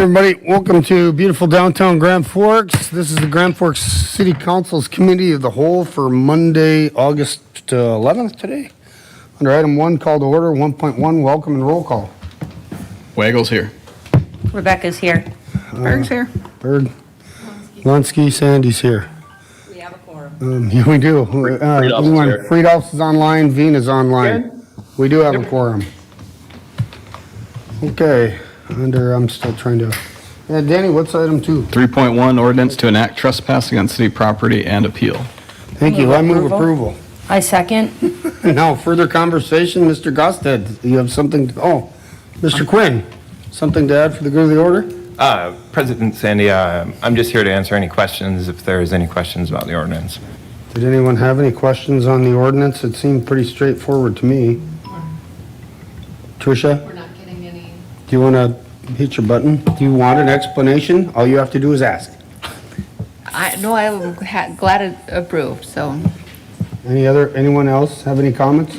Everybody, welcome to beautiful downtown Grand Forks. This is the Grand Forks City Council's Committee of the Whole for Monday, August 11th today. Under item 1, call to order, 1.1, welcome and roll call. Waggle's here. Rebecca's here. Berg's here. Berg, Lunsky, Sandy's here. We have a quorum. Yeah, we do. Friedolf's here. Friedolf's is online, Vina's online. We do have a quorum. Okay, I'm still trying to, Danny, what's item 2? 3.1, ordinance to enact trespassing on city property and appeal. Thank you, I move approval. I second. Now, further conversation, Mr. Gosted, you have something, Mr. Quinn, something to add for the good of the order? President Sandy, I'm just here to answer any questions if there's any questions about the ordinance. Did anyone have any questions on the ordinance? It seemed pretty straightforward to me. Tricia, We're not getting any. do you want to hit your button? Do you want an explanation? All you have to do is ask. No, I'm glad it approved, so. Anyone else have any comments?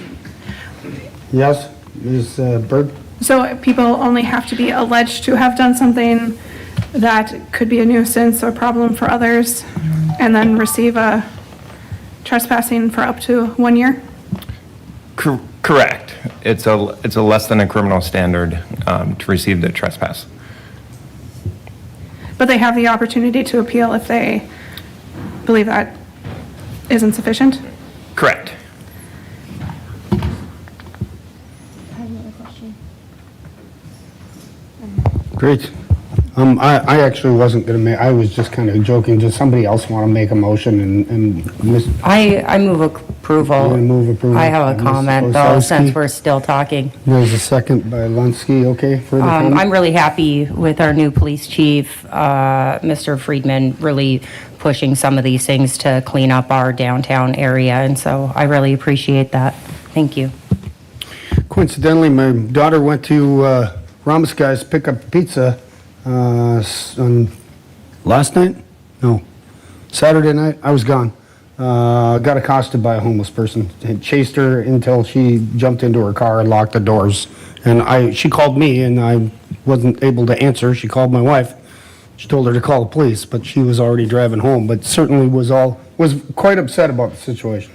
Yes, Ms. Berg? So people only have to be alleged to have done something that could be a nuisance or problem for others, and then receive a trespassing for up to 1 year? Correct. It's a less than a criminal standard to receive the trespass. But they have the opportunity to appeal if they believe that isn't sufficient? Correct. Great. I actually wasn't gonna make, I was just kind of joking. Does somebody else want to make a motion and Ms. I move approval. You wanna move approval? I have a Ms. comment though, Osowski? since we're still talking. There's a second by Lunsky, okay, further comment? I'm really happy with our new police chief, Mr. Friedman, really pushing some of these things to clean up our downtown area, and so I really appreciate that. Thank you. Coincidentally, my daughter went to Ramos Guy's pick up pizza on last night? No, Saturday night. I was gone. Got accosted by a homeless person. Had chased her until she jumped into her car and locked the doors. And she called me, and I wasn't able to answer. She called my wife. She told her to call the police, but she was already driving home. But certainly was quite upset about the situation.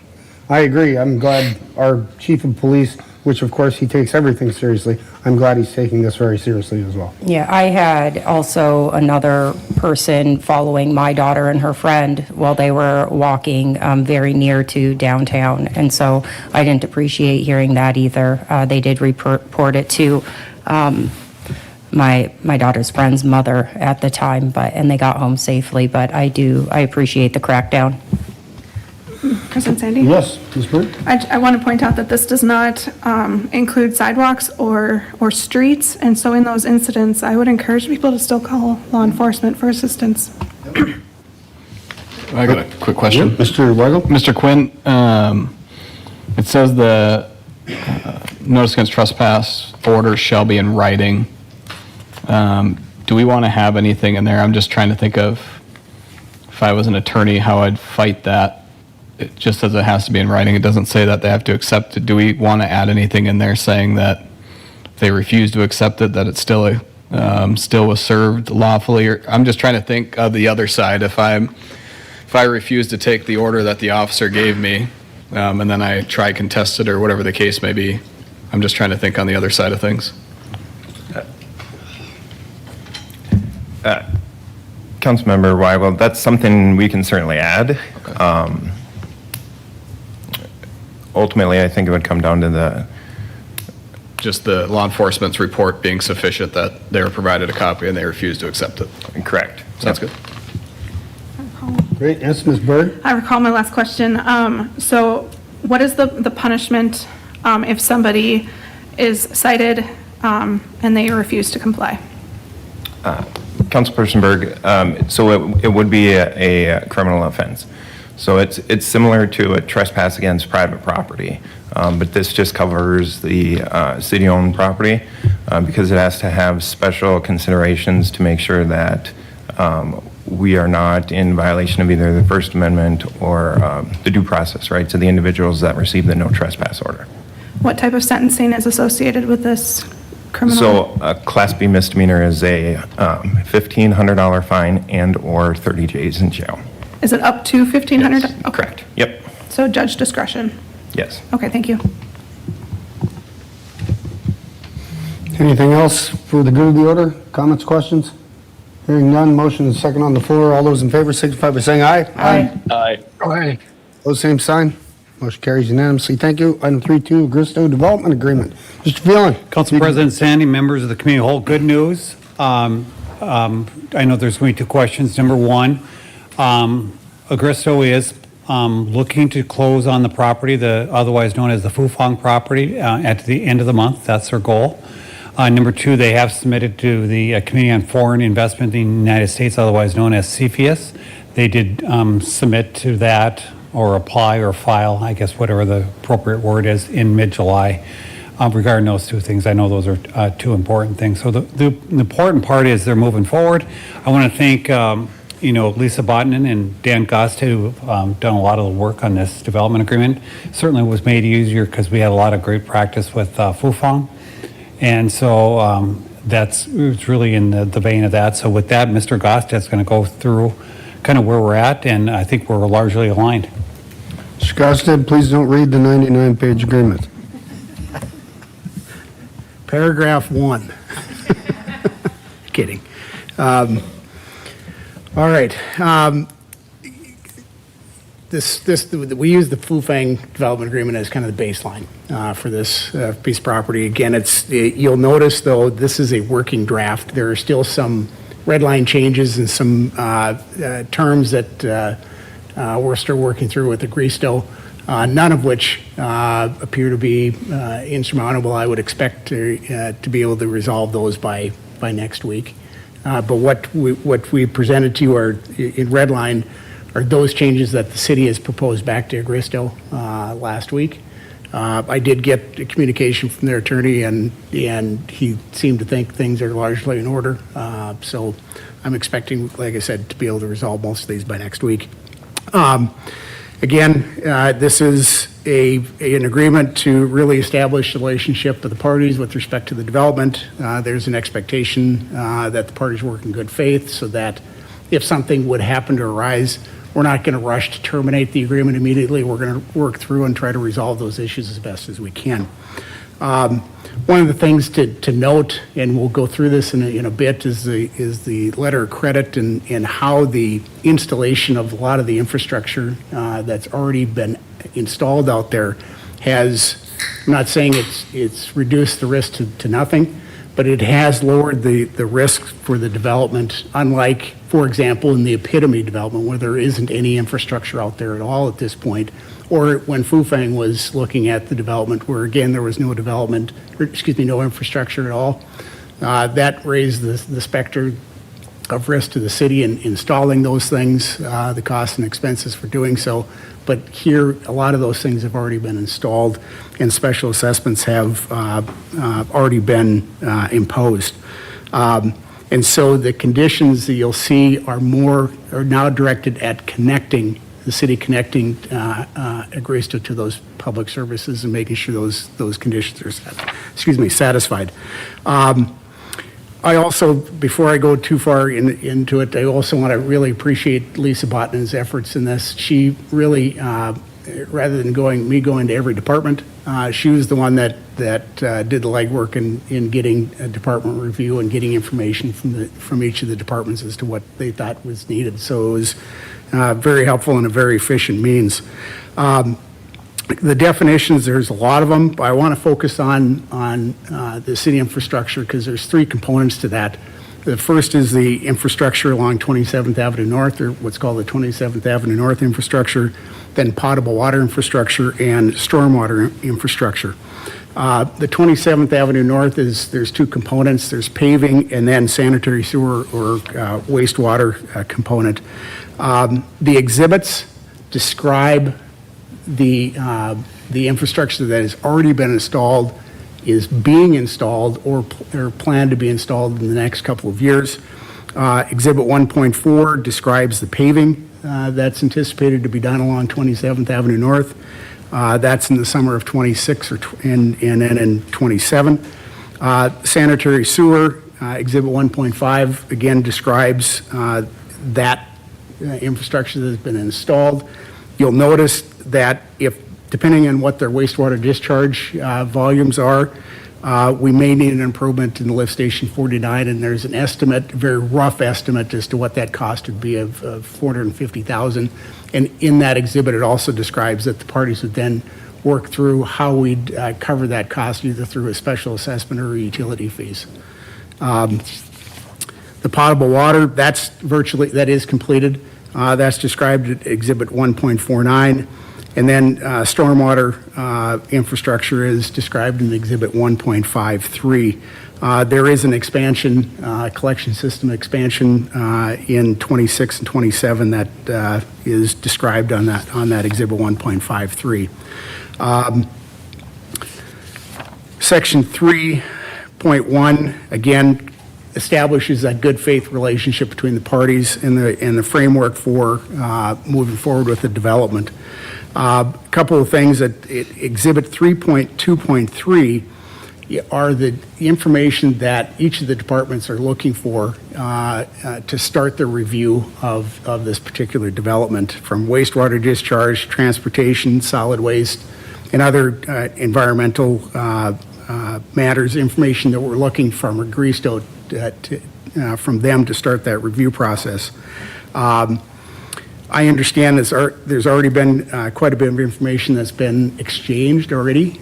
I agree. I'm glad our chief of police, which of course he takes everything seriously, I'm glad he's taking this very seriously as well. Yeah, I had also another person following my daughter and her friend while they were walking very near to downtown, and so I didn't appreciate hearing that either. They did report it to my daughter's friend's mother at the time, and they got home safely, but I appreciate the crackdown. President Sandy? Yes, Ms. Bird? I want to point out that this does not include sidewalks or streets, and so in those incidents, I would encourage people to still call law enforcement for assistance. I got a quick question. Mr. Weigel? Mr. Quinn, it says the notice against trespass order shall be in writing. Do we want to have anything in there? I'm just trying to think of, if I was an attorney, how I'd fight that. It just says it has to be in writing. It doesn't say that they have to accept it. Do we want to add anything in there saying that if they refuse to accept it, that it still was served lawfully? Or I'm just trying to think of the other side. If I refuse to take the order that the officer gave me, and then I try contest it or whatever the case may be, I'm just trying to think on the other side of things. Councilmember Weigel, that's something we can certainly add. Ultimately, I think it would come down to Just the law enforcement's report being sufficient that they were provided a copy and they refused to accept it. correct. Sounds good. Great, yes, Ms. Bird? I recall my last question. So what is the punishment if somebody is cited and they refuse to comply? Councilperson Berg, so it would be a criminal offense. So it's similar to a trespass against private property, but this just covers the city-owned property because it has to have special considerations to make sure that we are not in violation of either the First Amendment or the due process rights of the individuals that receive the no trespass order. What type of sentencing is associated with this criminal? So a Class B misdemeanor is a $1,500 fine and/or 30 days in jail. Is it up to 1,500? Yes, Okay. correct. Yep, So judge discretion. yes. Okay, thank you. Anything else for the good of the order? Comments, questions? Hearing none, motion is second on the floor. All those in favor signify by saying aye. Aye. Aye. Those same sign. Motion carries unanimously. Thank you. Item 3.2, Gristo Development Agreement. Mr. Phelan. Council President Sandy, members of the committee, whole good news. I know there's going to be two questions. Number one, Agristo is looking to close on the property, the otherwise known as the Fufang property, at the end of the month. That's their goal. Number two, they have submitted to the Committee on Foreign Investment in the United States, otherwise known as CFIUS. They did submit to that or apply or file, I guess whatever the appropriate word is, in mid-July. Regarding those two things, I know those are two important things. So the important part is they're moving forward. I want to thank Lisa Botnan and Dan Gost, who have done a lot of the work on this development agreement. Certainly was made easier because we had a lot of great practice with Fufang. And so it's really in the vein of that. So with that, Mr. Gost is going to go through kind of where we're at, and I think we're largely aligned. Mr. Gosted, please don't read the 99-page agreement. Paragraph 1. Kidding. All right. We use the Fufang Development Agreement as kind of the baseline for this piece of property. Again, you'll notice, though, this is a working draft. There are still some red line changes and some terms that we're still working through with the Agristo, none of which appear to be insurmountable. I would expect to be able to resolve those by next week. But what we presented to you are in red line are those changes that the city has proposed back to Agristo last week. I did get a communication from their attorney, and he seemed to think things are largely in order. So I'm expecting, like I said, to be able to resolve most of these by next week. Again, this is an agreement to really establish the relationship of the parties with respect to the development. There's an expectation that the parties work in good faith so that if something would happen to arise, we're not going to rush to terminate the agreement immediately. We're going to work through and try to resolve those issues as best as we can. One of the things to note, and we'll go through this in a bit, is the letter of credit and how the installation of a lot of the infrastructure that's already been installed out there has, I'm not saying it's reduced the risk to nothing, but it has lowered the risk for the development, unlike, for example, in the Epitome development where there isn't any infrastructure out there at all at this point, or when Fufang was looking at the development where, again, there was no infrastructure at all. That raised the specter of risk to the city in installing those things, the costs and expenses for doing so. But here, a lot of those things have already been installed, and special assessments have already been imposed. And so the conditions that you'll see are now directed at the city connecting Agristo to those public services and making sure those conditions are satisfied. I also, before I go too far into it, I also want to really appreciate Lisa Botnan's efforts in this. She really, rather than going to every department, she was the one that did the legwork in getting a department review and getting information from each of the departments as to what they thought was needed. So it was very helpful and a very efficient means. The definitions, there's a lot of them, but I want to focus on the city infrastructure because there's three components to that. The first is the infrastructure along 27th Avenue North, or what's called the 27th Avenue North infrastructure, then potable water infrastructure and stormwater infrastructure. The 27th Avenue North there's two components. There's paving and then sanitary sewer or wastewater component. The exhibits describe the infrastructure that has already been installed, is being installed, or planned to be installed in the next couple of years. Exhibit 1.4 describes the paving that's anticipated to be done along 27th Avenue North. That's in the summer of 26 and then in 27. Sanitary sewer, Exhibit 1.5, again describes that infrastructure that has been installed. You'll notice that if, depending on what their wastewater discharge volumes are, we may need an improvement in the lift station 49, and there's an estimate, a very rough estimate as to what that cost would be of $450,000. And in that exhibit, it also describes that the parties would then work through how we'd cover that cost, either through a special assessment or utility fees. The potable water, that is completed. That's described at Exhibit 1.49. And then stormwater infrastructure is described in Exhibit 1.53. There is an expansion, collection system expansion in 26 and 27 that is described on that Exhibit 1.53. Section 3.1, again, establishes that good faith relationship between the parties and the framework for moving forward with the development. A couple of things that Exhibit 3.2.3 are the information that each of the departments are looking for to start their review of this particular development, from wastewater discharge, transportation, solid waste, and other environmental matters, information that we're looking from Agristo from them to start that review process. I understand there's already been quite a bit of information that's been exchanged already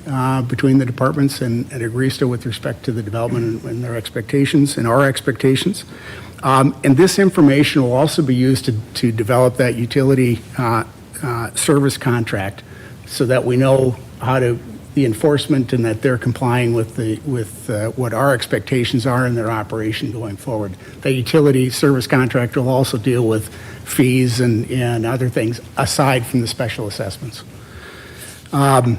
between the departments and Agristo with respect to the development and their expectations and our expectations. And this information will also be used to develop that utility service contract so that we know how to the enforcement and that they're complying with what our expectations are in their operation going forward. The utility service contract will also deal with fees and other things aside from the special assessments. Section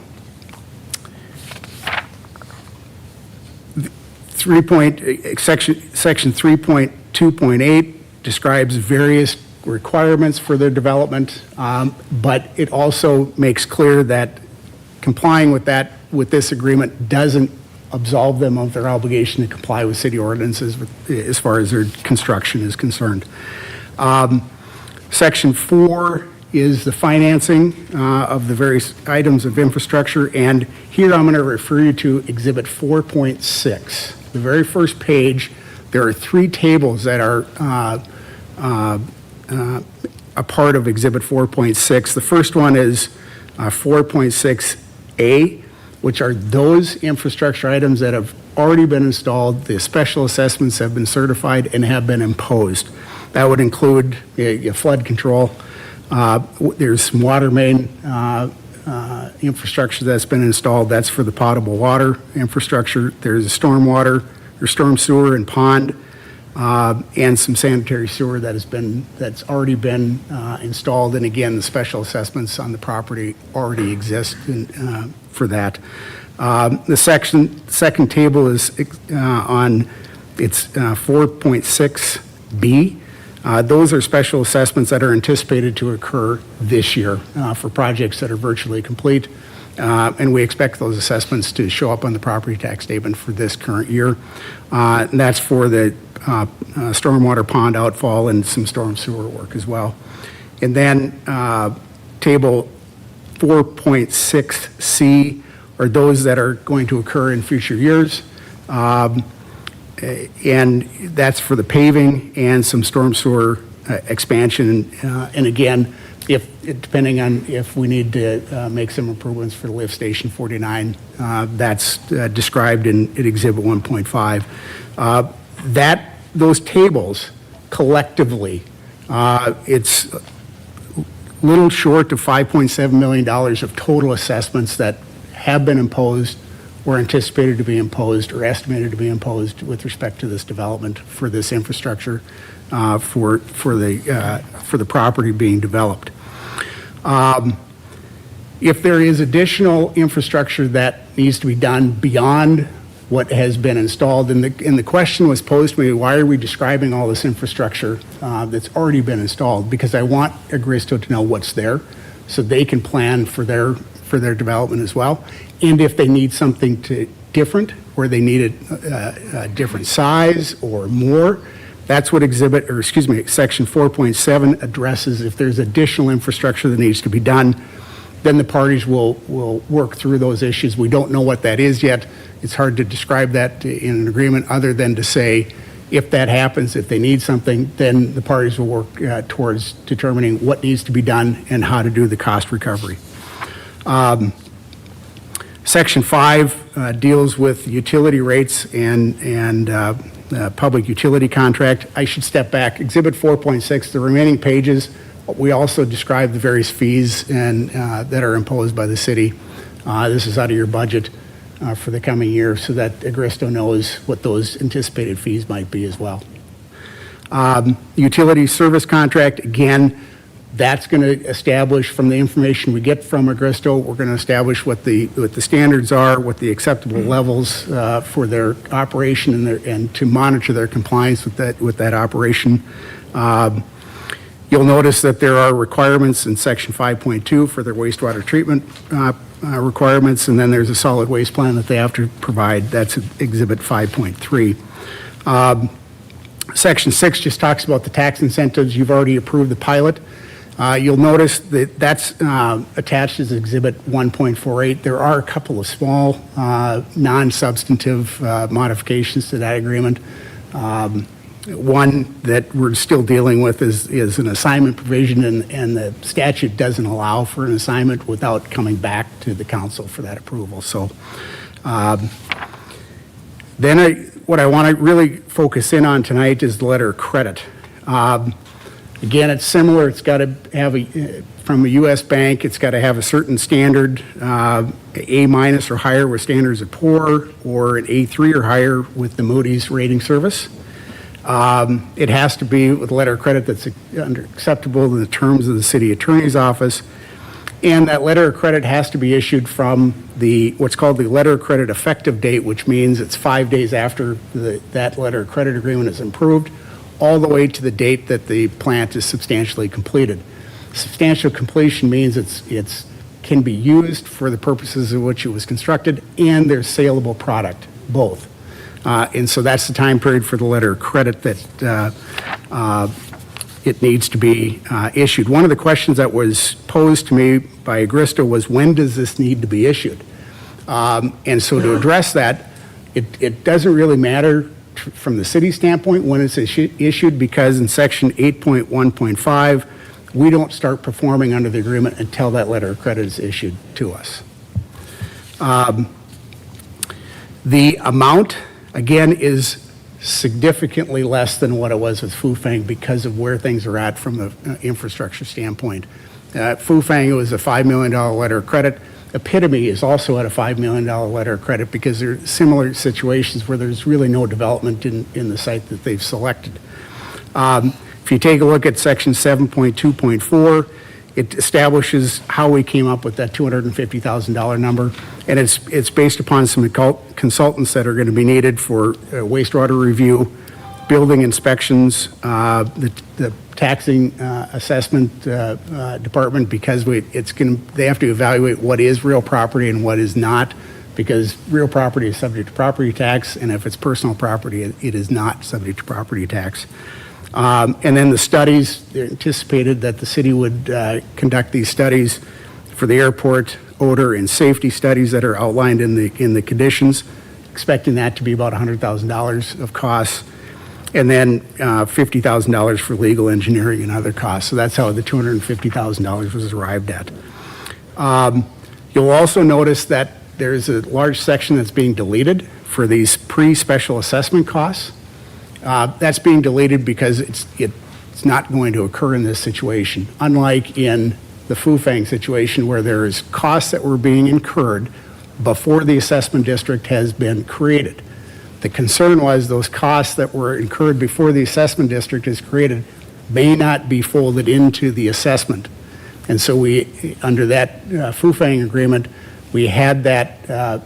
3.2.8 describes various requirements for their development, but it also makes clear that complying with this agreement doesn't absolve them of their obligation to comply with city ordinances as far as their construction is concerned. Section 4 is the financing of the various items of infrastructure, and here I'm going to refer you to Exhibit 4.6. The very first page, there are three tables that are a part of Exhibit 4.6. The first one is 4.6A, which are those infrastructure items that have already been installed, the special assessments have been certified and have been imposed. That would include flood control. There's some water main infrastructure that's been installed. That's for the potable water infrastructure. There's stormwater or storm sewer and pond, and some sanitary sewer that's already been installed. And again, the special assessments on the property already exist for that. The second table is on 4.6B. Those are special assessments that are anticipated to occur this year for projects that are virtually complete. And we expect those assessments to show up on the property tax statement for this current year. And that's for the stormwater pond outfall and some storm sewer work as well. And then table 4.6C are those that are going to occur in future years. And that's for the paving and some storm sewer expansion. And again, depending on if we need to make some improvements for lift station 49, that's described in Exhibit 1.5. Those tables collectively, it's little short of $5.7 million of total assessments that have been imposed, or anticipated to be imposed, or estimated to be imposed with respect to this development for this infrastructure for the property being developed. If there is additional infrastructure that needs to be done beyond what has been installed, and the question was posed to me, why are we describing all this infrastructure that's already been installed? Because I want Agristo to know what's there so they can plan for their development as well. And if they need something to different, where they needed a different size or more. That's what Section 4.7 addresses. If there's additional infrastructure that needs to be done, then the parties will work through those issues. We don't know what that is yet. It's hard to describe that in an agreement other than to say, if that happens, if they need something, then the parties will work towards determining what needs to be done and how to do the cost recovery. Section 5 deals with utility rates and public utility contract. I should step back. Exhibit 4.6, the remaining pages, we also describe the various fees and that are imposed by the city. This is out of your budget for the coming year so that Agristo knows what those anticipated fees might be as well. Utility service contract, again, that's going to establish from the information we get from Agristo, we're going to establish what the standards are, what the acceptable levels for their operation and to monitor their compliance with that operation. You'll notice that there are requirements in Section 5.2 for their wastewater treatment requirements, and then there's a solid waste plan that they have to provide. That's Exhibit 5.3. Section 6 just talks about the tax incentives. You've already approved the pilot. You'll notice that that's attached as Exhibit 1.48. There are a couple of small non-substantive modifications to that agreement. One that we're still dealing with is an assignment provision, and the statute doesn't allow for an assignment without coming back to the council for that approval. So what I want to really focus in on tonight is the letter of credit. Again, it's similar. It's got to have from a U.S. bank, it's got to have a certain standard, A- or higher with standards of poor, or an A3 or higher with the Moody's rating service. It has to be with a letter of credit that's acceptable in the terms of the city attorney's office. And that letter of credit has to be issued from what's called the letter of credit effective date, which means it's 5 days after that letter of credit agreement is approved, all the way to the date that the plant is substantially completed. Substantial completion means it can be used for the purposes of which it was constructed, and there's saleable product, both. And so that's the time period for the letter of credit that it needs to be issued. One of the questions that was posed to me by Agristo was, when does this need to be issued? And so to address that, it doesn't really matter from the city standpoint when it's issued, because in Section 8.1.5, we don't start performing under the agreement until that letter of credit is issued to us. The amount, again, is significantly less than what it was with Fufeng because of where things are at from an infrastructure standpoint. Fufeng, it was a $5 million letter of credit. Epitome is also at a $5 million letter of credit because there are similar situations where there's really no development in the site that they've selected. If you take a look at Section 7.2.4, it establishes how we came up with that $250,000 number, and it's based upon some consultants that are going to be needed for wastewater review, building inspections, the taxing assessment department, because they have to evaluate what is real property and what is not, because real property is subject to property tax, and if it's personal property, it is not subject to property tax. And then the studies, they're anticipated that the city would conduct these studies for the airport, odor, and safety studies that are outlined in the conditions, expecting that to be about $100,000 of costs, and then $50,000 for legal engineering and other costs. So that's how the $250,000 was arrived at. You'll also notice that there's a large section that's being deleted for these pre-special assessment costs. That's being deleted because it's not going to occur in this situation, unlike in the Fufeng situation where there is costs that were being incurred before the assessment district has been created. The concern was those costs that were incurred before the assessment district is created may not be folded into the assessment. And so we, under that Fufeng agreement, we had that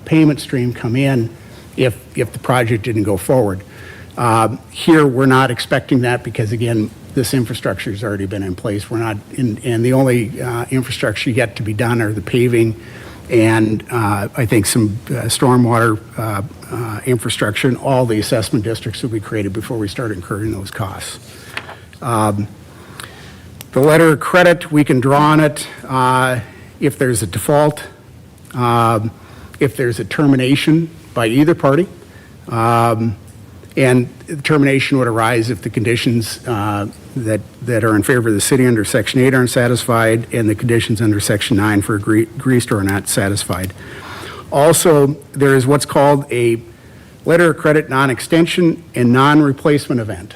payment stream come in if the project didn't go forward. Here, we're not expecting that because, again, this infrastructure has already been in place. We're not and the only infrastructure yet to be done are the paving and I think some stormwater infrastructure in all the assessment districts will be created before we start incurring those costs. The letter of credit, we can draw on it if there's a default, if there's a termination by either party, and termination would arise if the conditions that are in favor of the city under Section 8 aren't satisfied, and the conditions under Section 9 for Greased are not satisfied. Also, there is what's called a letter of credit non-extension and non-replacement event.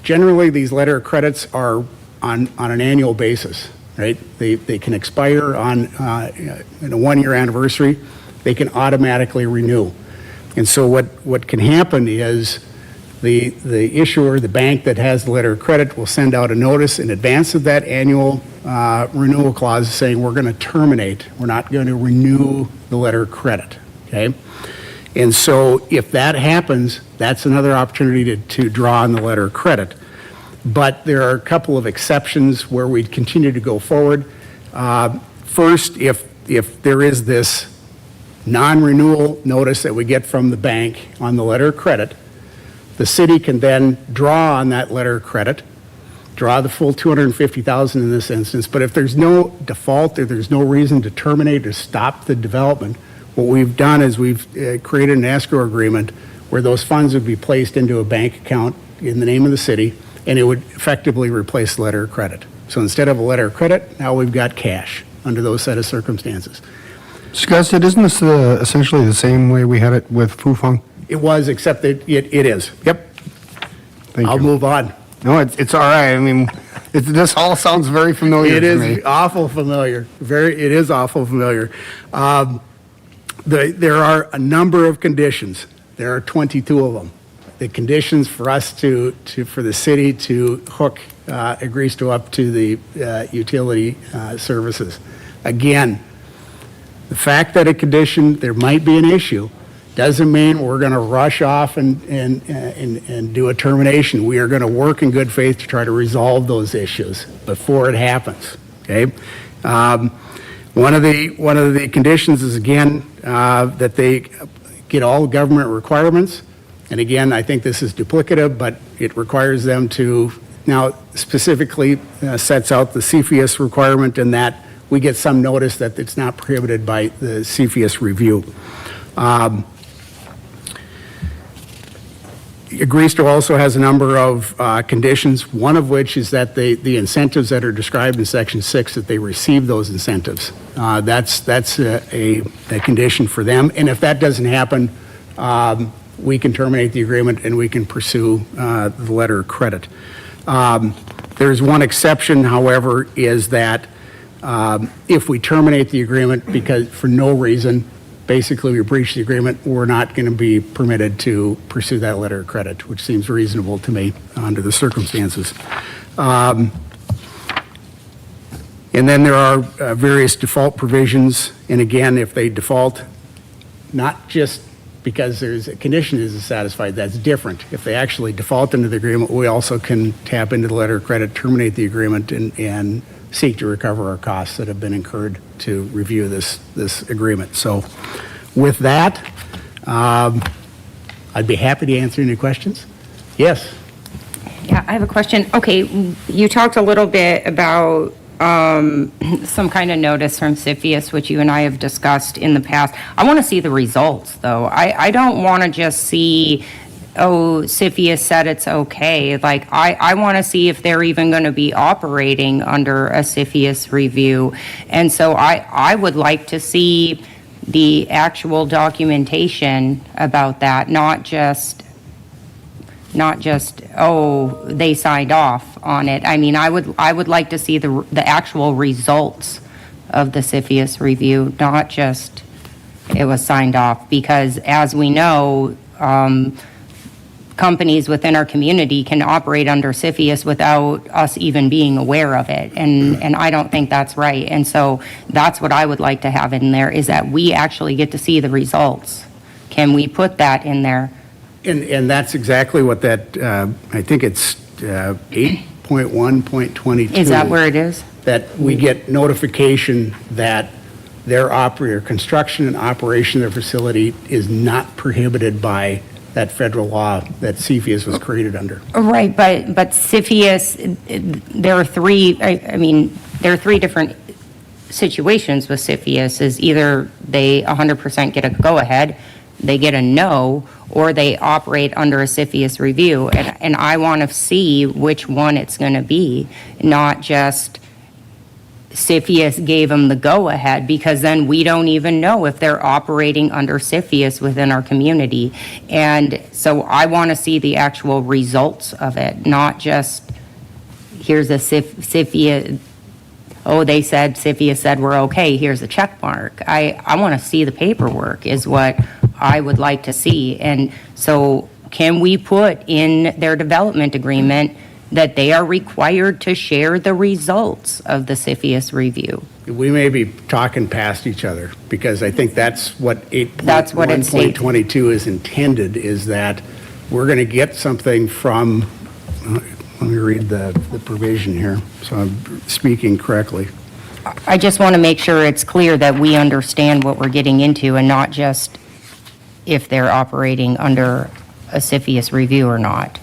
Generally, these letter of credits are on an annual basis, right? They can expire on in a one-year anniversary. They can automatically renew. And so what can happen is the issuer, the bank that has the letter of credit, will send out a notice in advance of that annual renewal clause saying we're going to terminate. We're not going to renew the letter of credit, okay? And so if that happens, that's another opportunity to draw on the letter of credit. But there are a couple of exceptions where we'd continue to go forward. First, if there is this non-renewal notice that we get from the bank on the letter of credit, the city can then draw on that letter of credit, draw the full $250,000 in this instance. But if there's no default or there's no reason to terminate or stop the development, what we've done is we've created an escrow agreement where those funds would be placed into a bank account in the name of the city, and it would effectively replace the letter of credit. So instead of a letter of credit, now we've got cash under those set of circumstances. Scott, isn't this essentially the same way we had it with Fufeng? It was, except that it is. Yep. Thank I'll you. move on. No, it's all right. I mean, this all sounds very familiar It to is me. awful familiar. It is awful familiar. There are a number of conditions. There are 22 of them. The conditions for us for the city to hook Agreesto up to the utility services. Again, the fact that a condition, there might be an issue, doesn't mean we're going to rush off and do a termination. We are going to work in good faith to try to resolve those issues before it happens, okay? One of the conditions is, again, that they get all government requirements. And again, I think this is duplicative, but it requires them to, now specifically sets out the CFIUS requirement, and that we get some notice that it's not prohibited by the CFIUS review. Agreesto also has a number of conditions, one of which is that the incentives that are described in Section 6, that they receive those incentives. That's a condition for them. And if that doesn't happen, we can terminate the agreement and we can pursue the letter of credit. There's one exception, however, is that if we terminate the agreement because for no reason, basically we breach the agreement, we're not going to be permitted to pursue that letter of credit, which seems reasonable to me under the circumstances. And then there are various default provisions. And again, if they default, not just because there's a condition isn't satisfied, that's different. If they actually default into the agreement, we also can tap into the letter of credit, terminate the agreement, and seek to recover our costs that have been incurred to review this agreement. So with that, I'd be happy to answer any questions. Yes? Yeah, I have a question. Okay, you talked a little bit about some kind of notice from CFIUS, which you and I have discussed in the past. I want to see the results, though. I don't want to just see, oh, CFIUS said it's okay. Like, I want to see if they're even going to be operating under a CFIUS review. And so I would like to see the actual documentation about that, not just, oh, they signed off on it. I mean, I would like to see the actual results of the CFIUS review, not just it was signed off, because as we know, companies within our community can operate under CFIUS without us even being aware of it, and I don't think that's right. And so that's what I would like to have in there, is that we actually get to see the results. Can we put that in there? And that's exactly what that, I think it's 8.1.22. Is that where it is? That we get notification that construction and operation of their facility is not prohibited by that federal law that CFIUS was created under. Right, but CFIUS, there are three, I mean, there are three different situations with CFIUS, is either they 100% get a go-ahead, they get a no, or they operate under a CFIUS review. And I want to see which one it's going to be, not just CFIUS gave them the go-ahead, because then we don't even know if they're operating under CFIUS within our community. And so I want to see the actual results of it, not just, here's a CFIUS, oh, they said, CFIUS said we're okay, here's a check mark. I want to see the paperwork is what I would like to see. And so can we put in their development agreement that they are required to share the results of the CFIUS review? We may be talking past each other, because I think that's what That's what it states. 8.1.22 is intended, is that we're going to get something from, let me read the provision here, so I'm speaking correctly. I just want to make sure it's clear that we understand what we're getting into, and not just if they're operating under a CFIUS review or not.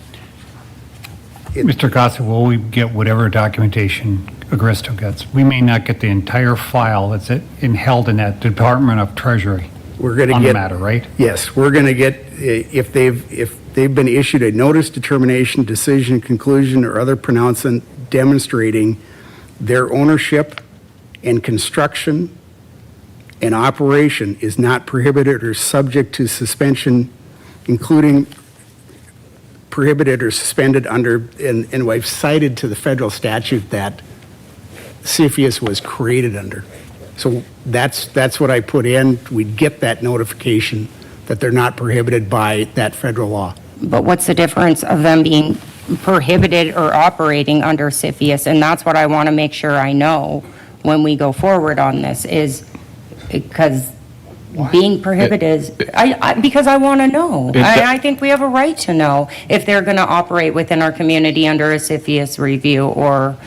Mr. Costa, will we get whatever documentation Agristo gets? We may not get the entire file that's held in that Department of Treasury We're going to on get. the matter, right? Yes, we're going to get, if they've been issued a notice, determination, decision, conclusion, or other pronouncement demonstrating their ownership and construction and operation is not prohibited or subject to suspension, including prohibited or suspended under, and I've cited to the federal statute that CFIUS was created under. So that's what I put in. We'd get that notification that they're not prohibited by that federal law. But what's the difference of them being prohibited or operating under CFIUS? And that's what I want to make sure I know when we go forward on this, is because being prohibited is, because I want to know. I think we have a right to know if they're going to operate within our community under a CFIUS review or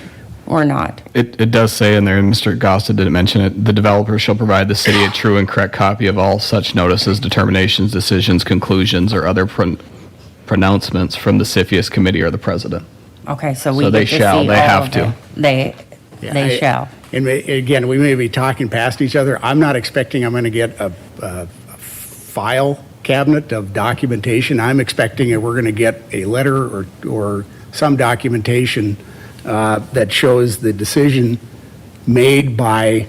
not. It does say in there, and Mr. Gosta didn't mention it, the developer shall provide the city a true and correct copy of all such notices, determinations, decisions, conclusions, or other pronouncements from the CFIUS committee or the president. Okay, so we So they get to shall, see they all have of to. it. They shall. And again, we may be talking past each other. I'm not expecting I'm going to get a file cabinet of documentation. I'm expecting that we're going to get a letter or some documentation that shows the decision made by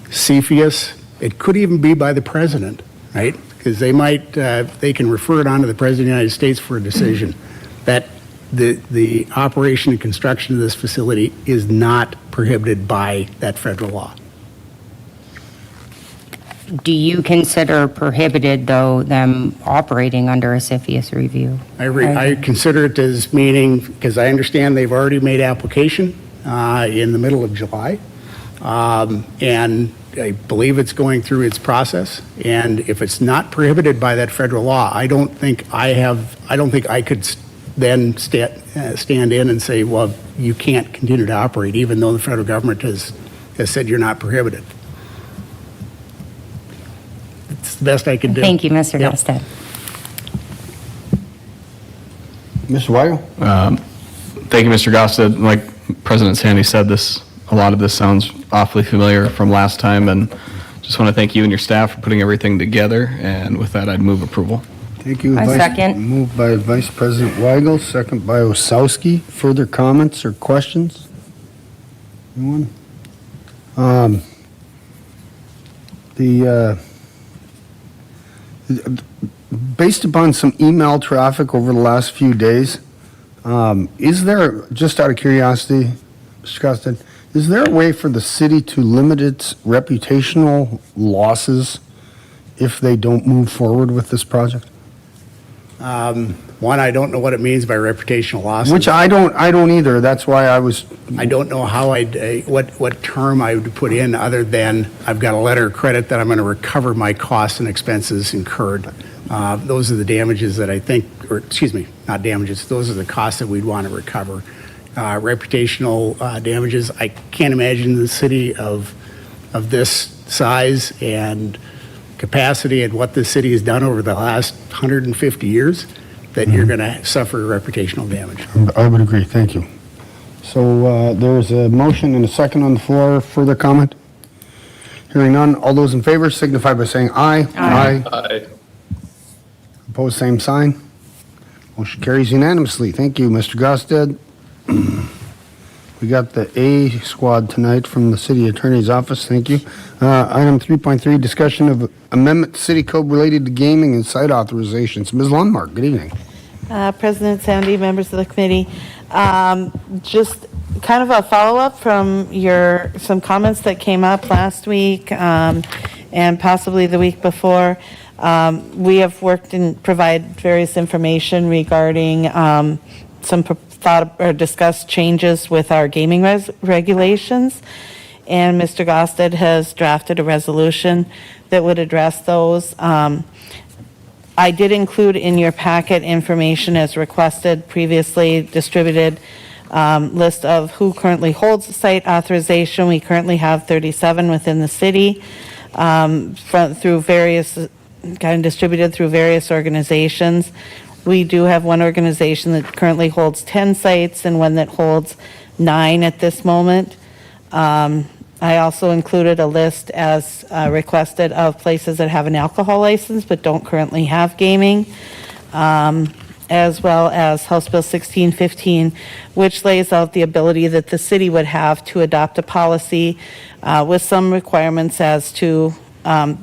CFIUS. It could even be by the president, right? Because they can refer it on to the president of the United States for a decision that the operation and construction of this facility is not prohibited by that federal law. Do you consider prohibited, though, them operating under a CFIUS review? I consider it as meaning, because I understand they've already made application in the middle of July, and I believe it's going through its process. And if it's not prohibited by that federal law, I don't think I could then stand in and say, well, you can't continue to operate, even though the federal government has said you're not prohibited. It's the best I can do. Thank you, Mr. Yep. Gusted. Mr. Weigel? Thank you, Mr. Gosta. Like President Sandy said, a lot of this sounds awfully familiar from last time, and just want to thank you and your staff for putting everything together. And with that, I'd move approval. Thank you. I second. Moved by Vice President Weigel, second by Osowski. Further comments or questions? Anyone? Based upon some email traffic over the last few days, is there, just out of curiosity, Mr. Costin, is there a way for the city to limit its reputational losses if they don't move forward with this project? One, I don't know what it means by reputational losses. Which I don't either. That's why I don't know how what term I would put in other than I've got a letter of credit that I'm going to recover my costs and expenses incurred. Those are the damages that I think, or excuse me, not damages, those are the costs that we'd want to recover. Reputational damages, I can't imagine the city of of this size and capacity and what the city has done over the last 150 years, that you're going to suffer reputational damage. I would agree, thank you. So there's a motion and a second on the floor. Further comment? Hearing none, all those in favor signify by saying aye. Aye. Opposed, same sign. Motion carries unanimously. Thank you, Mr. Gosted. We got the A squad tonight from the city attorney's office. Thank you. Item 3.3, discussion of amendment to city code related to gaming and site authorizations. Ms. Lundmark, good evening. President Sandy, members of the committee. Just kind of a follow-up from some comments that came up last week and possibly the week before. We have worked and provide various information regarding some thought or discussed changes with our gaming regulations. And Mr. Gosted has drafted a resolution that would address those. I did include in your packet information as requested previously distributed list of who currently holds the site authorization. We currently have 37 within the city through various, kind of distributed through various organizations. We do have one organization that currently holds 10 sites and one that holds 9 at this moment. I also included a list as requested of places that have an alcohol license but don't currently have gaming, as well as House Bill 1615, which lays out the ability that the city would have to adopt a policy with some requirements as to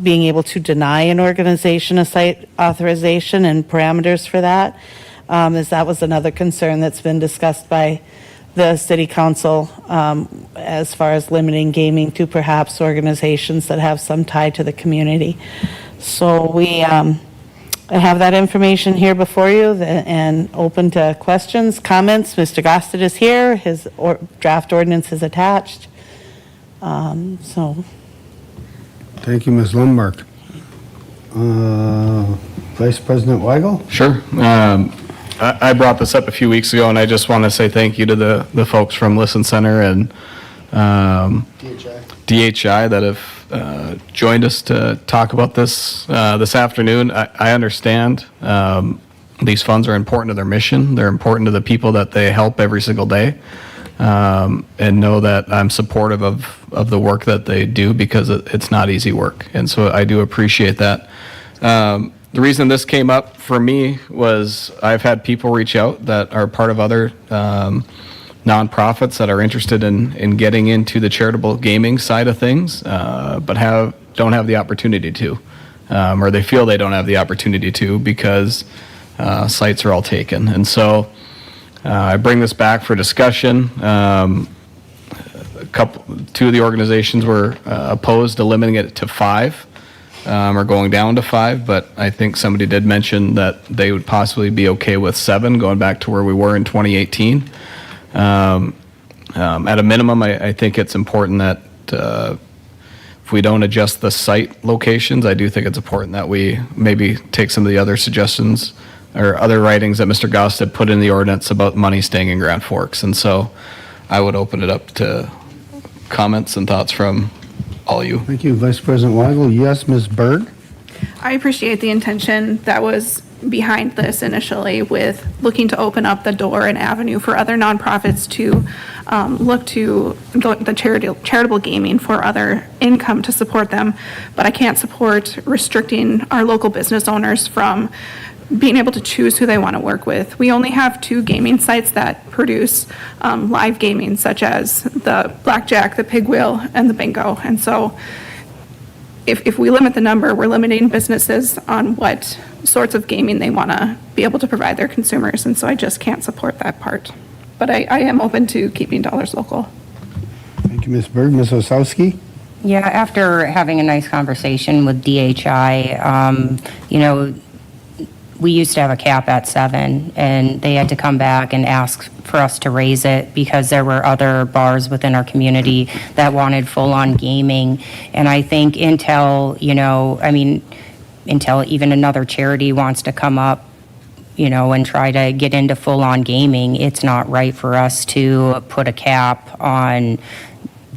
being able to deny an organization a site authorization and parameters for that, as that was another concern that's been discussed by the city council as far as limiting gaming to perhaps organizations that have some tie to the community. So I have that information here before you and open to questions, comments. Mr. Gosted is here. His draft ordinance is attached. So. Thank you, Ms. Lundmark. Vice President Weigel? Sure. I brought this up a few weeks ago, and I just want to say thank you to the folks from Listen Center and DHI that have joined us to talk about this this afternoon. I understand these funds are important to their mission. They're important to the people that they help every single day, and know that I'm supportive of the work that they do because it's not easy work. And so I do appreciate that. The reason this came up for me was I've had people reach out that are part of other nonprofits that are interested in getting into the charitable gaming side of things, but don't have the opportunity to, or they feel they don't have the opportunity to because sites are all taken. And so I bring this back for discussion. Two of the organizations were opposed to limiting it to 5. Or going down to 5, but I think somebody did mention that they would possibly be okay with 7, going back to where we were in 2018. At a minimum, I think it's important that if we don't adjust the site locations, I do think it's important that we maybe take some of the other suggestions or other writings that Mr. Goss had put in the ordinance about money staying in Grand Forks. And so I would open it up to comments and thoughts from all you. Thank you, Vice President Weigel. Yes, Ms. Berg? I appreciate the intention that was behind this initially with looking to open up the door and avenue for other nonprofits to look to the charitable gaming for other income to support them. But I can't support restricting our local business owners from being able to choose who they want to work with. We only have 2 gaming sites that produce live gaming, such as the blackjack, the pig wheel, and the bingo. And so if we limit the number, we're limiting businesses on what sorts of gaming they want to be able to provide their consumers. And so I just can't support that part. But I am open to keeping dollars local. Thank you, Ms. Berg. Ms. Osowski? Yeah, after having a nice conversation with DHI, we used to have a cap at 7, and they had to come back and ask for us to raise it because there were other bars within our community that wanted full-on gaming. And I think until even another charity wants to come up, and try to get into full-on gaming, it's not right for us to put a cap on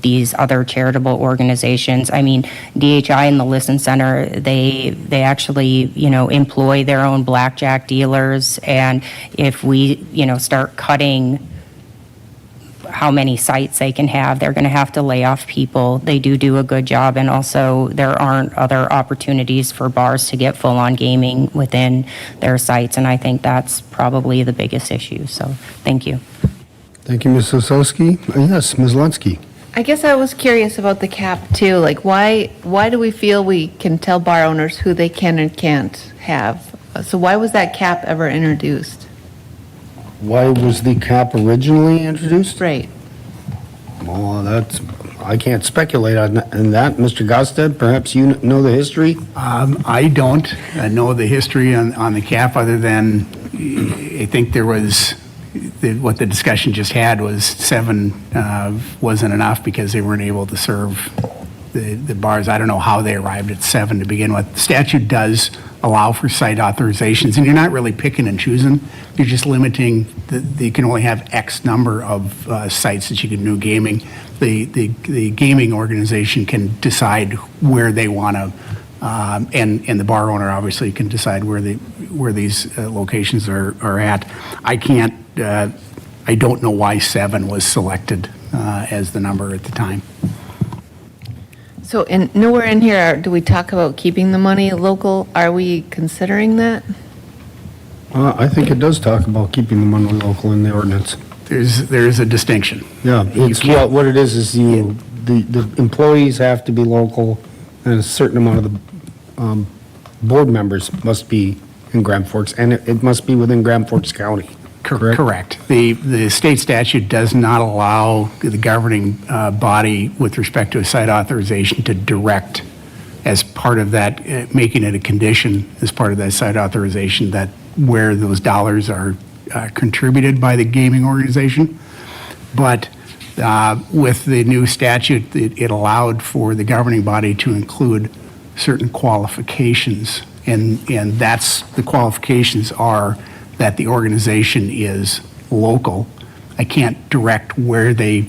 these other charitable organizations. I mean, DHI and the Listen Center, they actually, employ their own blackjack dealers. And if we, start cutting how many sites they can have, they're going to have to lay off people. They do a good job, and also there aren't other opportunities for bars to get full-on gaming within their sites, and I think that's probably the biggest issue. So, thank you. Thank you, Ms. Osowski. Yes, Ms. Lunsky. I guess I was curious about the cap too. Like, why do we feel we can tell bar owners who they can and can't have? So why was that cap ever introduced? Why was the cap originally introduced? Right. Well, I can't speculate on that. Mr. Gosted, perhaps you know the history? I don't know the history on the cap, other than I think there was, what the discussion just had was 7 wasn't enough because they weren't able to serve the bars. I don't know how they arrived at 7 to begin with. The statute does allow for site authorizations, and you're not really picking and choosing. You're just limiting, you can only have X number of sites that you can do gaming. The gaming organization can decide where they want to, and the bar owner obviously can decide where these locations are at. I don't know why 7 was selected as the number at the time. So, and nowhere in here do we talk about keeping the money local. Are we considering that? I think it does talk about keeping the money local in the ordinance. There's a distinction. Yeah, it's what it is the employees have to be local, and a certain amount of the board members must be in Grand Forks, and it must be within Grand Forks County. Correct. The state statute does not allow the governing body with respect to a site authorization to direct, as part of that, making it a condition as part of that site authorization, that where those dollars are contributed by the gaming organization. But with the new statute, it allowed for the governing body to include certain qualifications, and that's, the qualifications are that the organization is local. I can't direct where they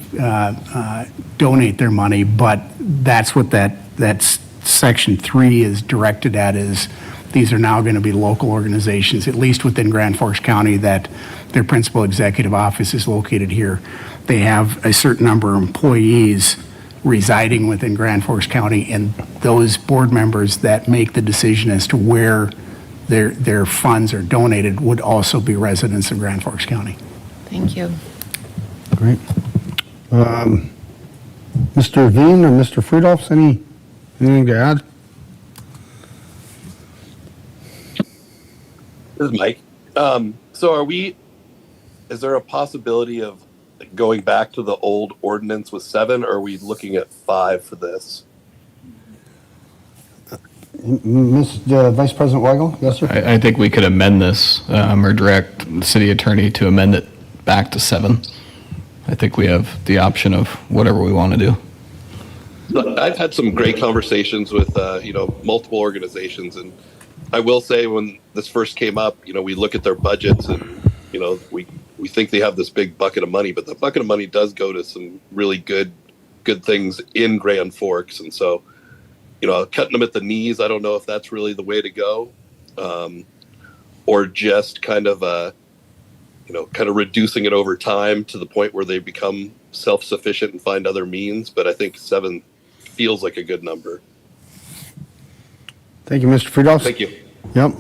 donate their money, but that's what that section 3 is directed at, is these are now going to be local organizations, at least within Grand Forks County, that their principal executive office is located here. They have a certain number of employees residing within Grand Forks County, and those board members that make the decision as to where their funds are donated would also be residents of Grand Forks County. Thank you. Great. Mr. Veen or Mr. Friedolfs, anything to add? This is Mike. So is there a possibility of going back to the old ordinance with 7, or are we looking at 5 for this? Vice President Weigel, yes, sir? I think we could amend this, or direct the city attorney to amend it back to 7. I think we have the option of whatever we want to do. I've had some great conversations with, multiple organizations, and I will say when this first came up, we look at their budgets and, we think they have this big bucket of money, but the bucket of money does go to some really good things in Grand Forks. And so, cutting them at the knees, I don't know if that's really the way to go, or just kind of reducing it over time to the point where they become self-sufficient and find other means. But I think 7 feels like a good number. Thank you, Mr. Friedolfs. Thank you. Yep.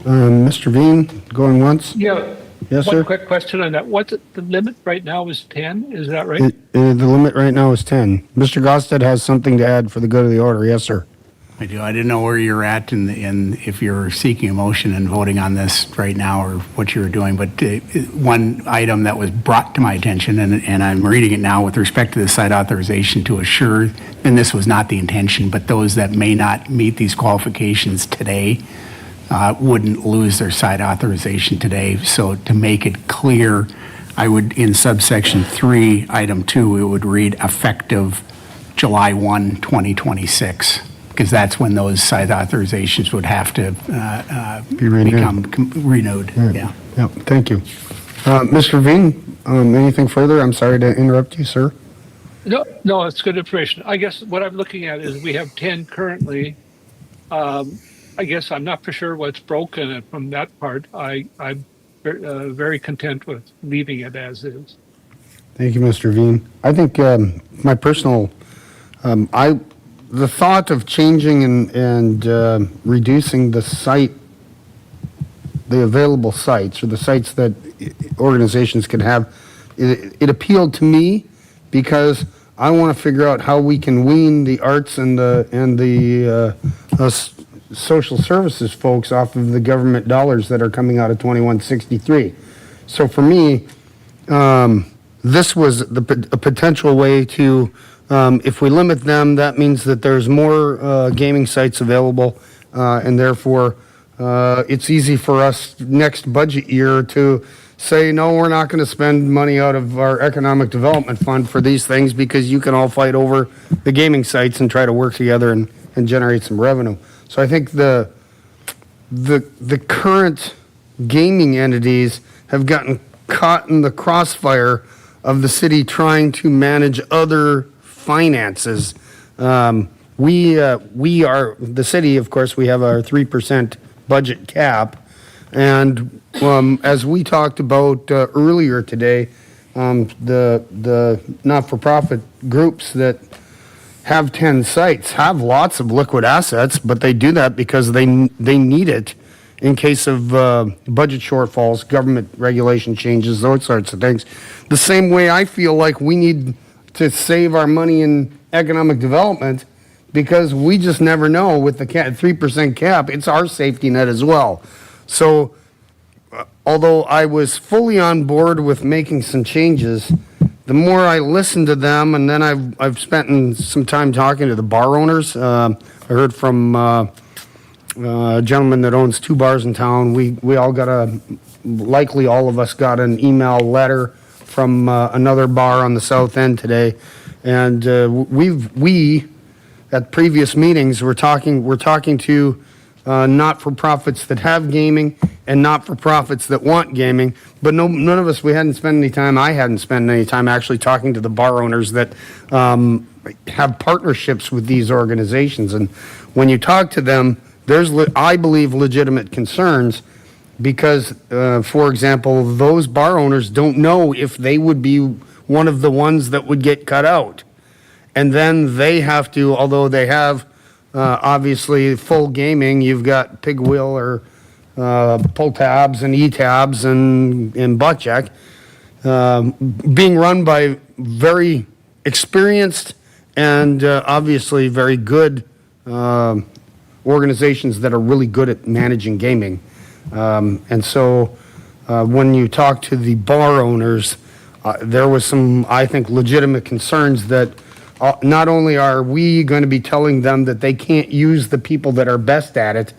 Mr. Veen, going once? Yeah. Yes, sir? One quick question on that. What's the limit right now is 10? Is that right? The limit right now is 10. Mr. Gosted has something to add for the good of the order. Yes, sir. I do. I didn't know where you're at and if you're seeking a motion and voting on this right now or what you're doing, but one item that was brought to my attention, and I'm reading it now with respect to the site authorization to assure, and this was not the intention, but those that may not meet these qualifications today wouldn't lose their site authorization today. So to make it clear, I would, in subsection 3, item 2, it would read effective July 1, 2026, because that's when those site authorizations would have to Be renewed. become renewed. Yeah. Yep, thank you. Mr. Veen, anything further? I'm sorry to interrupt you, sir. No, it's good information. I guess what I'm looking at is we have 10 currently. I guess I'm not for sure what's broken, and from that part, I'm very content with leaving it as is. Thank you, Mr. Veen. I think my personal, the thought of changing and reducing the site, the available sites or the sites that organizations can have, it appealed to me because I want to figure out how we can wean the arts and the social services folks off of the government dollars that are coming out of 2163. So for me, this was a potential way to, if we limit them, that means that there's more gaming sites available, and therefore it's easy for us next budget year to say, no, we're not going to spend money out of our economic development fund for these things because you can all fight over the gaming sites and try to work together and generate some revenue. So I think the current gaming entities have gotten caught in the crossfire of the city trying to manage other finances. We are, the city, of course, we have our 3% budget cap. And as we talked about earlier today, the not-for-profit groups that have 10 sites have lots of liquid assets, but they do that because they need it in case of budget shortfalls, government regulation changes, those sorts of things. The same way I feel like we need to save our money in economic development because we just never know with the 3% cap, it's our safety net as well. So although I was fully on board with making some changes, the more I listened to them, and then I've spent some time talking to the bar owners. I heard from a gentleman that owns 2 bars in town. We all got likely all of us got an email letter from another bar on the south end today, and we at previous meetings we're talking to not-for-profits that have gaming and not-for-profits that want gaming, but none of us, I hadn't spent any time actually talking to the bar owners that have partnerships with these organizations. And when you talk to them, there's, I believe, legitimate concerns because, for example, those bar owners don't know if they would be one of the ones that would get cut out. And then they have to, although they have obviously full gaming, you've got Pig Wheel or pull tabs and e-tabs and blackjack being run by very experienced and obviously very good organizations that are really good at managing gaming. And so when you talk to the bar owners, there was some, I think, legitimate concerns that not only are we going to be telling them that they can't use the people that are best at it,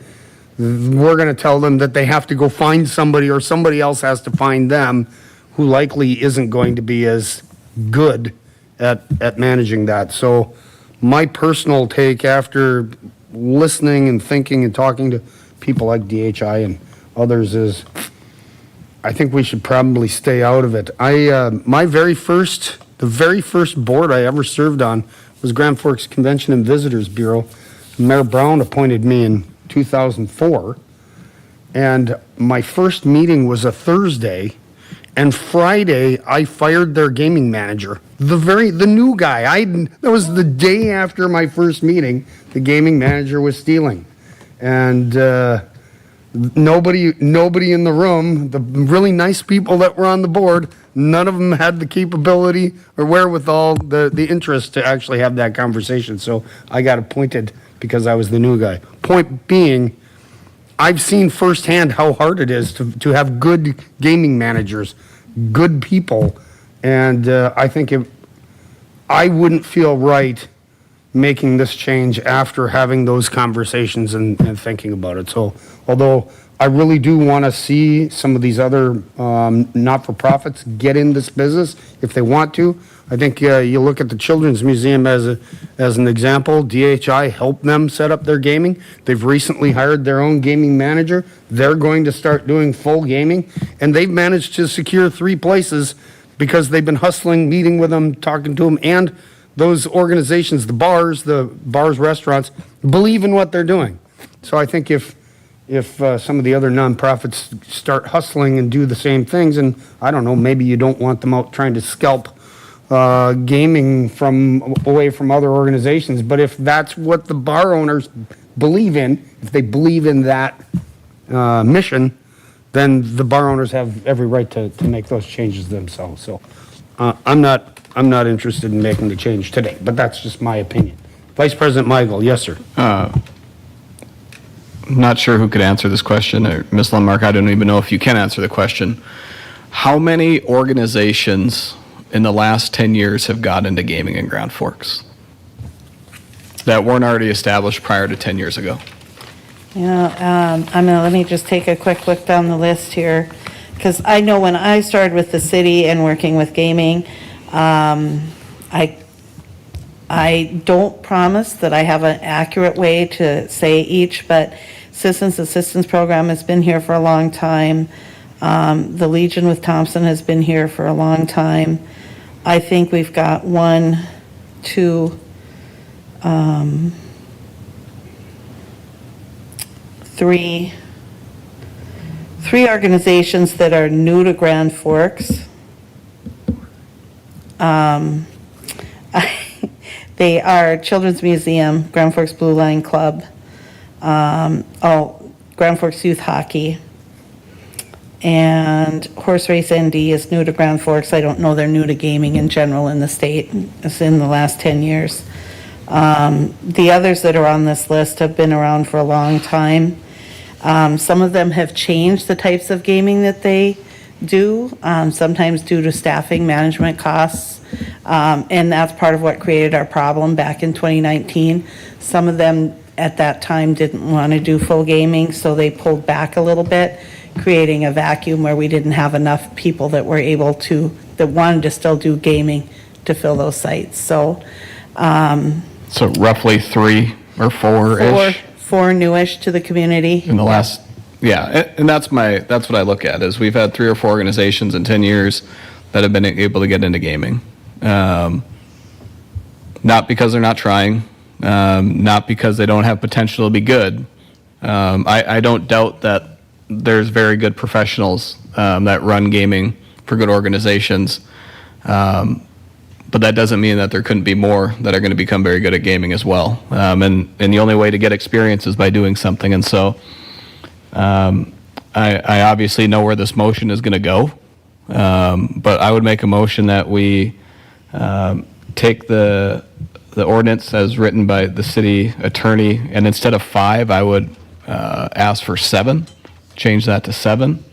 we're going to tell them that they have to go find somebody or somebody else has to find them who likely isn't going to be as good at managing that. So my personal take after listening and thinking and talking to people like DHI and others is I think we should probably stay out of it. The very first board I ever served on was Grand Forks Convention and Visitors Bureau. Mayor Brown appointed me in 2004, and my first meeting was a Thursday, and Friday I fired their gaming manager, the new guy. That was the day after my first meeting. The gaming manager was stealing, and nobody in the room, the really nice people that were on the board, none of them had the capability or wherewithal, the interest to actually have that conversation. So I got appointed because I was the new guy. Point being, I've seen firsthand how hard it is to have good gaming managers, good people, and I think I wouldn't feel right making this change after having those conversations and thinking about it. So although I really do want to see some of these other not-for-profits get in this business if they want to. I think you look at the Children's Museum as an example. DHI helped them set up their gaming. They've recently hired their own gaming manager. They're going to start doing full gaming, and they've managed to secure 3 places because they've been hustling, meeting with them, talking to them, and those organizations, the bars, restaurants, believe in what they're doing. So I think if some of the other nonprofits start hustling and do the same things, and I don't know, maybe you don't want them out trying to scalp gaming away from other organizations, but if that's what the bar owners believe in, if they believe in that mission, then the bar owners have every right to make those changes themselves. So I'm not interested in making the change today, but that's just my opinion. Vice President Michael, yes, sir. I'm not sure who could answer this question, or Ms. Lundmark, I don't even know if you can answer the question. How many organizations in the last 10 years have got into gaming in Grand Forks that weren't already established prior to 10 years ago? Let me just take a quick look down the list here, because I know when I started with the city and working with gaming, I don't promise that I have an accurate way to say each, but Citizens Assistance Program has been here for a long time. The Legion with Thompson has been here for a long time. I think we've got three organizations that are new to Grand Forks. They are Children's Museum, Grand Forks Blue Line Club, Grand Forks Youth Hockey, and Horse Race ND is new to Grand Forks. I don't know they're new to gaming in general in the state. It's in the last 10 years. The others that are on this list have been around for a long time. Some of them have changed the types of gaming that they do, sometimes due to staffing, management costs, and that's part of what created our problem back in 2019. Some of them at that time didn't want to do full gaming, so they pulled back a little bit, creating a vacuum where we didn't have enough people that wanted to still do gaming to fill those sites. So roughly 3 or 4-ish? Four newish to the community. In the last, yeah, and that's what I look at, is we've had 3 or 4 organizations in 10 years that have been able to get into gaming. Not because they're not trying, not because they don't have potential to be good. I don't doubt that there's very good professionals that run gaming for good organizations. But that doesn't mean that there couldn't be more that are going to become very good at gaming as well. And the only way to get experience is by doing something. And so I obviously know where this motion is going to go. But I would make a motion that we take the ordinance as written by the city attorney, and instead of 5, I would ask for 7, change that to 7.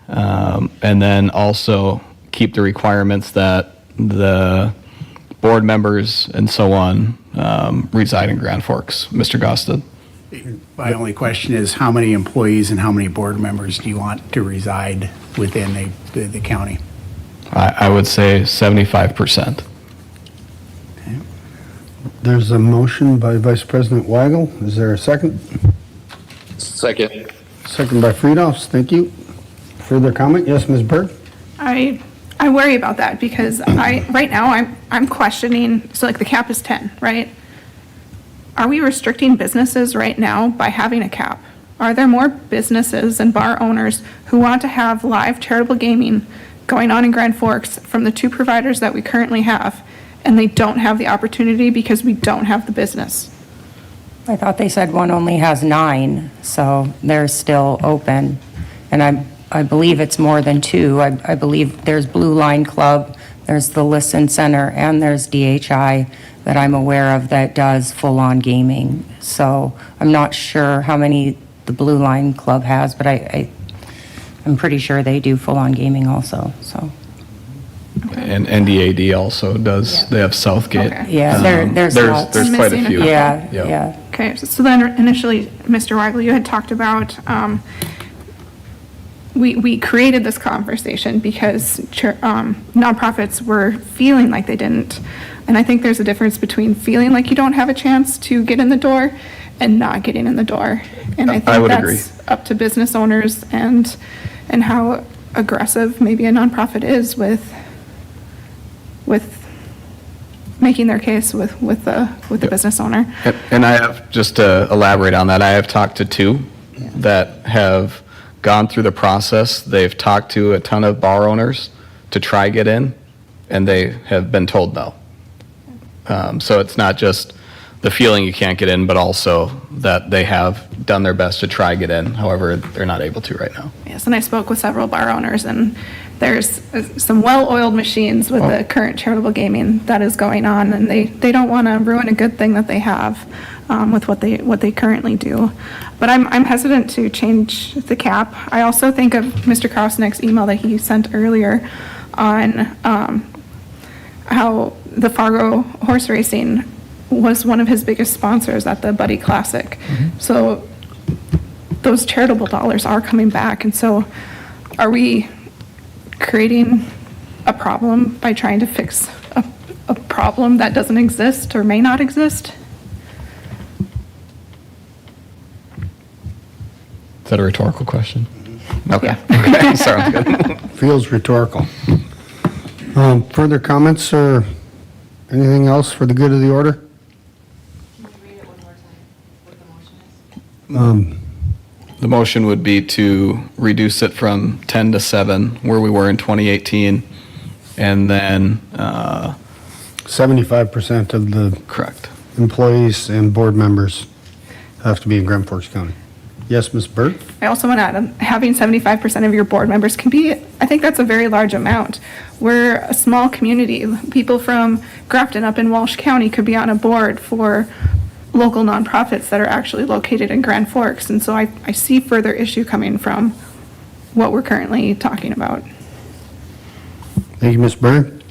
And then also keep the requirements that the board members and so on reside in Grand Forks. Mr. Gosted? My only question is, how many employees and how many board members do you want to reside within the county? I would say 75%. There's a motion by Vice President Weigel. Is there a second? Second. Second by Friedhoff. Thank you. Further comment? Yes, Ms. Berg? I worry about that because right now I'm questioning, so like the cap is 10, right? Are we restricting businesses right now by having a cap? Are there more businesses and bar owners who want to have live charitable gaming going on in Grand Forks from the 2 providers that we currently have, and they don't have the opportunity because we don't have the business? I thought they said one only has 9, so they're still open. And I believe it's more than 2. I believe there's Blue Line Club, there's the Listen Center, and there's DHI that I'm aware of that does full-on gaming. So I'm not sure how many the Blue Line Club has, but I'm pretty sure they do full-on gaming also, so. And NDAD also does, they have Southgate. Okay. Yeah, there's lots. There's quite a few. Yeah. Okay, so then initially, Mr. Weigel, you had talked about, we created this conversation because nonprofits were feeling like they didn't. And I think there's a difference between feeling like you don't have a chance to get in the door and not getting in the door. And I think would that's up to business owners and how aggressive maybe a nonprofit is with making their case with the business owner. And I have, just to elaborate on that, I have talked to two that have gone through the process. They've talked to a ton of bar owners to try get in, and they have been told no. So it's not just the feeling you can't get in, but also that they have done their best to try get in. However, they're not able to right now. Yes, and I spoke with several bar owners, and there's some well-oiled machines with the current charitable gaming that is going on, and they don't want to ruin a good thing that they have with what they currently do. But I'm hesitant to change the cap. I also think of Mr. Krosnick's email that he sent earlier on how the Fargo horse racing was one of his biggest sponsors at the Buddy Classic. So those charitable dollars are coming back, and so are we creating a problem by trying to fix a problem that doesn't exist or may not exist? Is that a rhetorical question? Okay. Yeah. Okay, sounds good. Feels rhetorical. Further comments or anything else for the good of the order? The motion would be to reduce it from 10 to 7, where we were in 2018, and then, 75% of the correct. employees and board members have to be in Grand Forks County. Yes, Ms. Burt? I also want to add, having 75% of your board members can be, I think that's a very large amount. We're a small community. People from Grafton up in Walsh County could be on a board for local nonprofits that are actually located in Grand Forks. And so I see further issue coming from what we're currently talking about. Thank you, Ms. Byrne.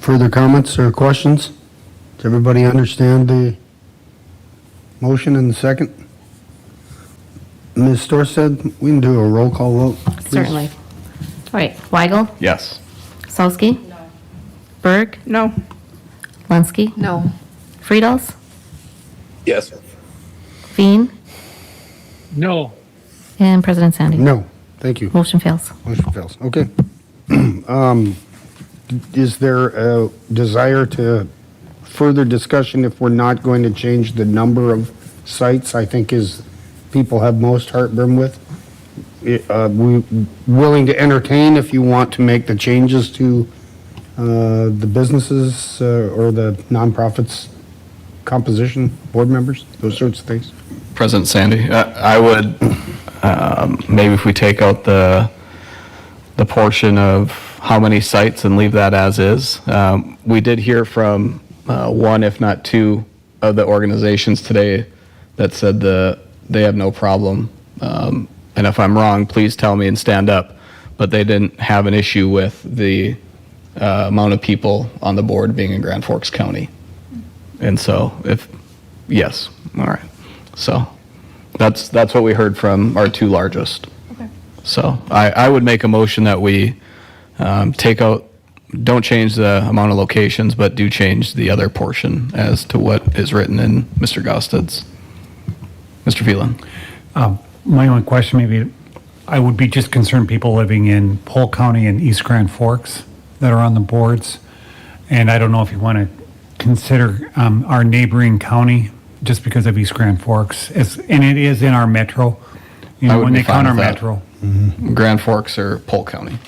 Further comments or questions? Does everybody understand the motion and the second? Ms. Storstad, we can do a roll call vote, please. Certainly. All right, Weigel, Yes. Solsky. Berg, No. Lunsky, No. Friedels, Yes. Veen, No. and President Sandy. No, thank you. Motion fails. Motion fails. Okay. Is there a desire to further discussion if we're not going to change the number of sites, I think is people have most heartburn with? We willing to entertain if you want to make the changes to the businesses or the nonprofits composition, board members, those sorts of things? President Sandy, I would, maybe if we take out the portion of how many sites and leave that as is. We did hear from one, if not two, of the organizations today that said they have no problem. And if I'm wrong, please tell me and stand up. But they didn't have an issue with the amount of people on the board being in Grand Forks County. And so yes, all right. So that's what we heard from our two largest. Okay. So I would make a motion that we take out, don't change the amount of locations, but do change the other portion as to what is written in Mr. Gosted's. Mr. Phelan. My only question, maybe, I would be just concerned people living in Polk County and East Grand Forks that are on the boards. And I don't know if you want to consider our neighboring county just because of East Grand Forks. And it is in our metro. You I know, would when be they count fine our with that. metro. Grand Forks or Polk County.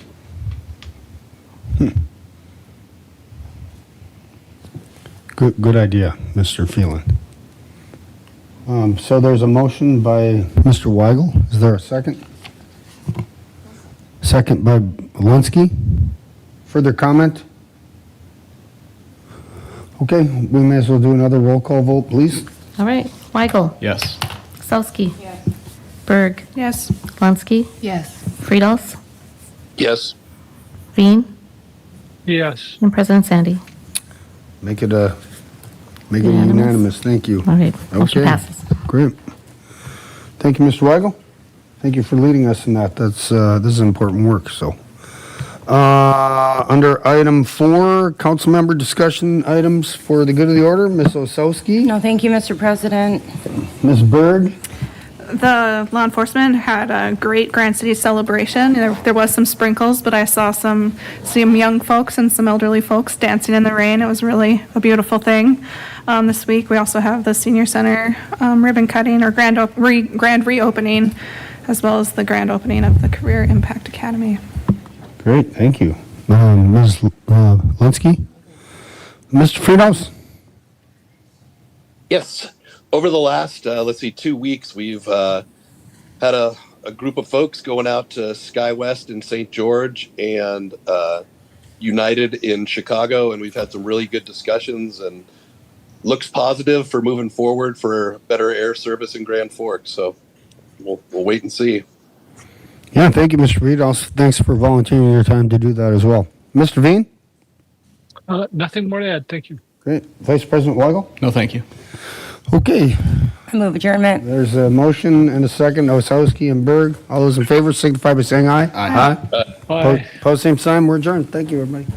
Good idea, Mr. Phelan. So there's a motion by Mr. Weigel. Is there a second? Second by Lunsky. Further comment? Okay, we may as well do another roll call vote, please. All right, Weigel, Yes. Solsky. Berg, Yes. Lunsky, Yes. Friedels, Yes. Veen, Yes. and President Sandy. Make it unanimous. Unanimous. Thank you. All right, motion Okay. passes. Great. Thank you, Mr. Weigel. Thank you for leading us in that. This is important work, so. Under item 4, council member discussion items for the good of the order, Ms. Osowski, No, thank you, Mr. President. Ms. Berg. the law enforcement had a great Grand City celebration. There was some sprinkles, but I saw some young folks and some elderly folks dancing in the rain. It was really a beautiful thing. This week, we also have the senior center ribbon cutting or grand reopening, as well as the grand opening of the Career Impact Academy. Great, thank you. Ms. Linsky? Mr. Friedhouse? Yes. Over the last, 2 weeks, we've had a group of folks going out to SkyWest in St. George and United in Chicago, and we've had some really good discussions and looks positive for moving forward for better air service in Grand Forks. So we'll wait and see. Yeah, thank you, Mr. Friedhouse. Thanks for volunteering your time to do that as well. Mr. Veen? Nothing more to add. Thank you. Great. Vice President Weigel? No, thank you. Okay, I move adjournment. there's a motion and a second, Osowski and Berg. All those in favor signify by saying aye. Aye. Aye. Bye. Pose same sign, we're adjourned. Thank you, everybody.